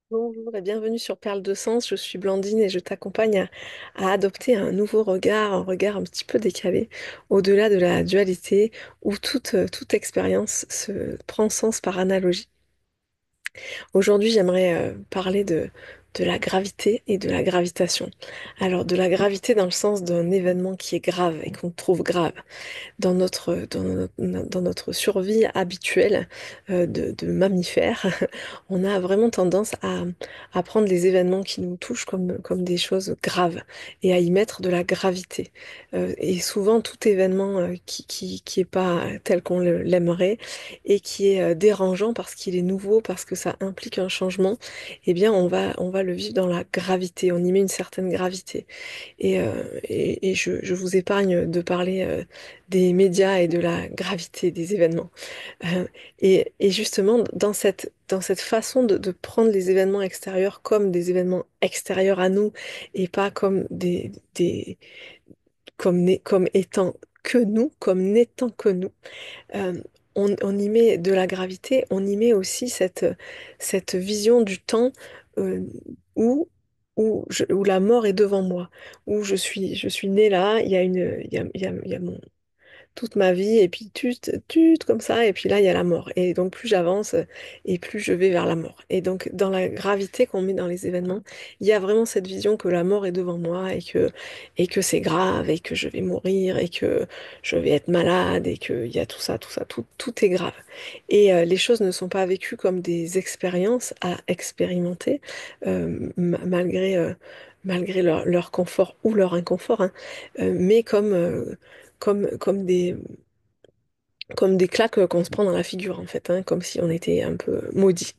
Bonjour et bienvenue sur Perle de Sens. Je suis Blandine et je t'accompagne à adopter un nouveau regard, un regard un petit peu décalé, au-delà de la dualité où toute expérience se prend sens par analogie. Aujourd'hui, j'aimerais parler de la gravité et de la gravitation. Alors, de la gravité dans le sens d'un événement qui est grave et qu'on trouve grave dans notre survie habituelle de mammifères, on a vraiment tendance à prendre les événements qui nous touchent comme des choses graves et à y mettre de la gravité. Et souvent, tout événement qui est pas tel qu'on l'aimerait et qui est dérangeant parce qu'il est nouveau, parce que ça implique un changement, eh bien, on va le vivre dans la gravité. On y met une certaine gravité. Et je vous épargne de parler des médias et de la gravité des événements. Et justement, dans cette façon de prendre les événements extérieurs comme des événements extérieurs à nous et pas comme comme étant que nous, comme n'étant que nous, euh, on y met de la gravité, on y met aussi cette vision du temps euh, où, où la mort est devant moi, où je suis née là, il y a il y a toute ma vie, et puis comme ça, et puis là, il y a la mort. Et donc, plus j'avance, et plus je vais vers la mort. Et donc, dans la gravité qu'on met dans les événements, il y a vraiment cette vision que la mort est devant moi, et que c'est grave, et que je vais mourir, et que je vais être malade, et qu'il y a tout est grave. Et les choses ne sont pas vécues comme des expériences à expérimenter, malgré leur confort ou leur inconfort, hein, mais comme comme des claques qu'on se prend dans la figure en fait, hein, comme si on était un peu maudit.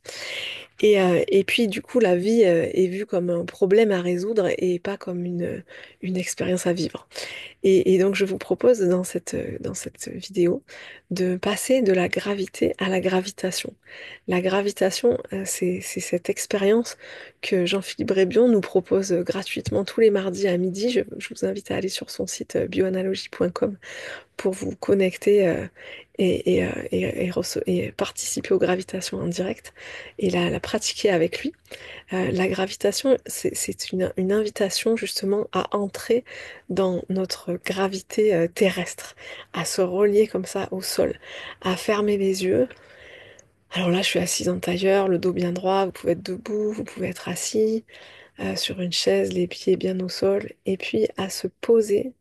Et puis du coup, la vie est vue comme un problème à résoudre et pas comme une expérience à vivre. Et donc, je vous propose dans cette vidéo de passer de la gravité à la gravitation. La gravitation, c'est cette expérience que Jean-Philippe Brébion nous propose gratuitement tous les mardis à midi. Je vous invite à aller sur son site bioanalogie.com pour vous connecter et participer aux gravitations en direct et la pratiquer avec lui. La gravitation, c'est une invitation justement à entrer dans notre gravité terrestre, à se relier comme ça au sol, à fermer les yeux. Alors là, je suis assise en tailleur, le dos bien droit, vous pouvez être debout, vous pouvez être assis sur une chaise, les pieds bien au sol, et puis à se poser,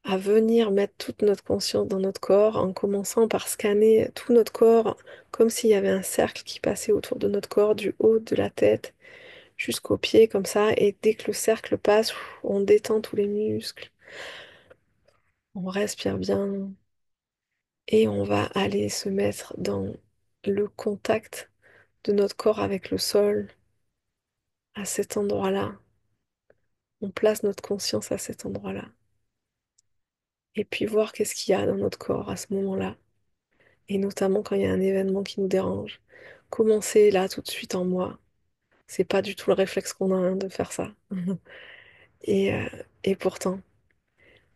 à venir mettre toute notre conscience dans notre corps en commençant par scanner tout notre corps comme s'il y avait un cercle qui passait autour de notre corps, du haut de la tête jusqu'aux pieds comme ça. Et dès que le cercle passe, on détend tous les muscles, on respire bien et on va aller se mettre dans le contact de notre corps avec le sol à cet endroit-là. On place notre conscience à cet endroit-là. Et puis voir qu'est-ce qu'il y a dans notre corps à ce moment-là. Et notamment quand il y a un événement qui nous dérange. Commencer là tout de suite en moi. C'est pas du tout le réflexe qu'on a hein, de faire ça. Et, euh, et pourtant,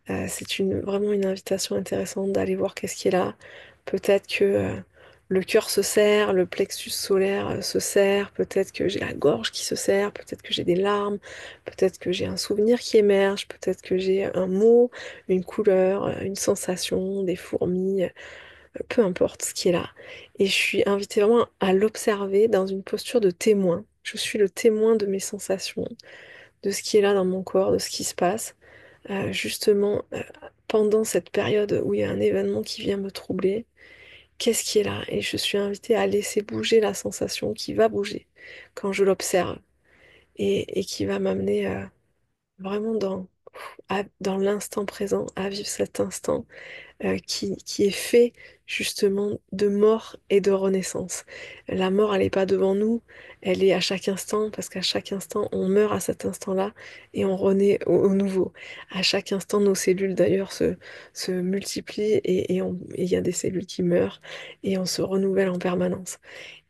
c'est vraiment une invitation intéressante d'aller voir qu'est-ce qui est là. Peut-être que le cœur se serre, le plexus solaire se serre, peut-être que j'ai la gorge qui se serre, peut-être que j'ai des larmes, peut-être que j'ai un souvenir qui émerge, peut-être que j'ai un mot, une couleur, une sensation, des fourmis, peu importe ce qui est là. Et je suis invitée vraiment à l'observer dans une posture de témoin. Je suis le témoin de mes sensations, de ce qui est là dans mon corps, de ce qui se passe justement pendant cette période où il y a un événement qui vient me troubler, qu'est-ce qui est là? Et je suis invitée à laisser bouger la sensation qui va bouger quand je l'observe et qui va m'amener vraiment dans l'instant présent, à vivre cet instant qui est fait justement de mort et de renaissance. La mort, elle n'est pas devant nous, elle est à chaque instant, parce qu'à chaque instant, on meurt à cet instant-là et on renaît au nouveau. À chaque instant, nos cellules d'ailleurs se multiplient et il y a des cellules qui meurent et on se renouvelle en permanence.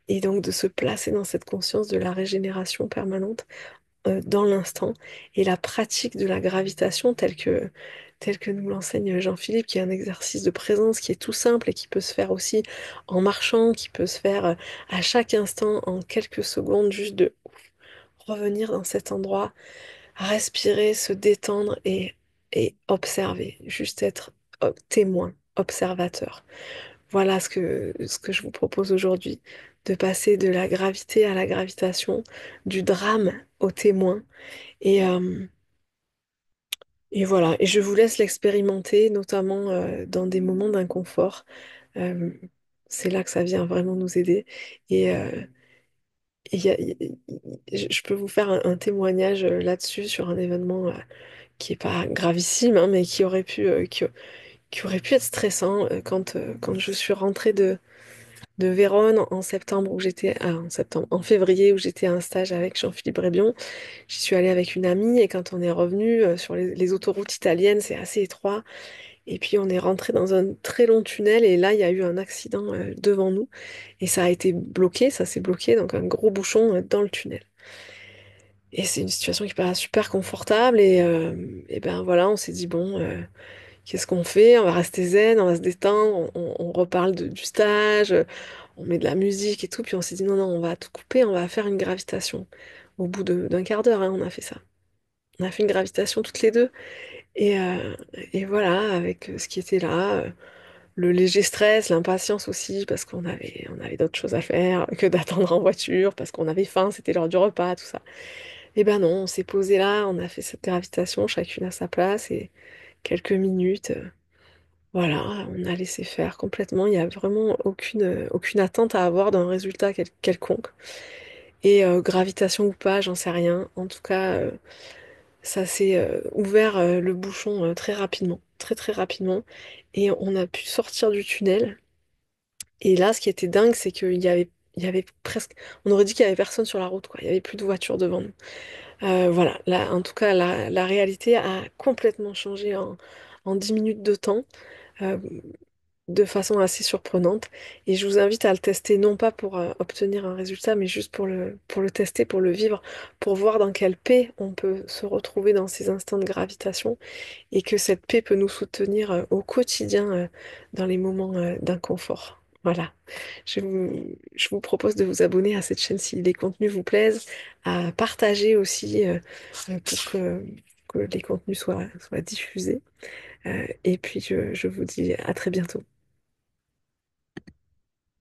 Et donc de se placer dans cette conscience de la régénération permanente dans l'instant et la pratique de la gravitation telle que nous l'enseigne Jean-Philippe, qui est un exercice de présence qui est tout simple et qui peut se faire aussi en marchant, qui peut se faire à chaque instant en quelques secondes, juste de revenir dans cet endroit, respirer, se détendre et observer, juste être témoin, observateur. Voilà ce que je vous propose aujourd'hui, de passer de la gravité à la gravitation, du drame au témoin. Et, euh, et voilà, et je vous laisse l'expérimenter, notamment dans des moments d'inconfort. Euh, c'est là que ça vient vraiment nous aider. Et, et je peux vous faire un témoignage là-dessus sur un événement qui est pas gravissime, hein, mais qui aurait pu être stressant quand je suis rentrée de Vérone en septembre en février où j'étais à un stage avec Jean-Philippe Brébion. J'y suis allée avec une amie et quand on est revenu sur les autoroutes italiennes, c'est assez étroit. Et puis on est rentré dans un très long tunnel et là il y a eu un accident devant nous et ça a été bloqué, ça s'est bloqué, donc un gros bouchon dans le tunnel. Et c'est une situation qui paraît super confortable et ben voilà, on s'est dit bon, qu'est-ce qu'on fait? On va rester zen, on va se détendre, on reparle du stage, on met de la musique et tout, puis on s'est dit non, non, on va tout couper, on va faire une gravitation. Au bout d'un quart d'heure, hein, on a fait ça. On a fait une gravitation toutes les deux. Et, euh, et voilà, avec ce qui était là, le léger stress, l'impatience aussi, parce on avait d'autres choses à faire que d'attendre en voiture, parce qu'on avait faim, c'était l'heure du repas, tout ça. Et ben non, on s'est posé là, on a fait cette gravitation, chacune à sa place, et quelques minutes, voilà, on a laissé faire complètement. Il n'y a vraiment aucune attente à avoir d'un résultat quelconque. Et gravitation ou pas, j'en sais rien. En tout cas, ça s'est ouvert le bouchon très rapidement, très très rapidement. Et on a pu sortir du tunnel. Et là, ce qui était dingue, c'est il y avait presque, on aurait dit qu'il y avait personne sur la route, quoi. Il y avait plus de voitures devant nous. Voilà, là, en tout cas, la réalité a complètement changé en 10 minutes de temps. Euh, de façon assez surprenante. Et je vous invite à le tester, non pas pour obtenir un résultat, mais juste pour le tester, pour le vivre, pour voir dans quelle paix on peut se retrouver dans ces instants de gravitation et que cette paix peut nous soutenir au quotidien dans les moments d'inconfort. Voilà. Je vous propose de vous abonner à cette chaîne si les contenus vous plaisent, à partager aussi pour que les contenus soient diffusés. Et puis je vous dis à très bientôt.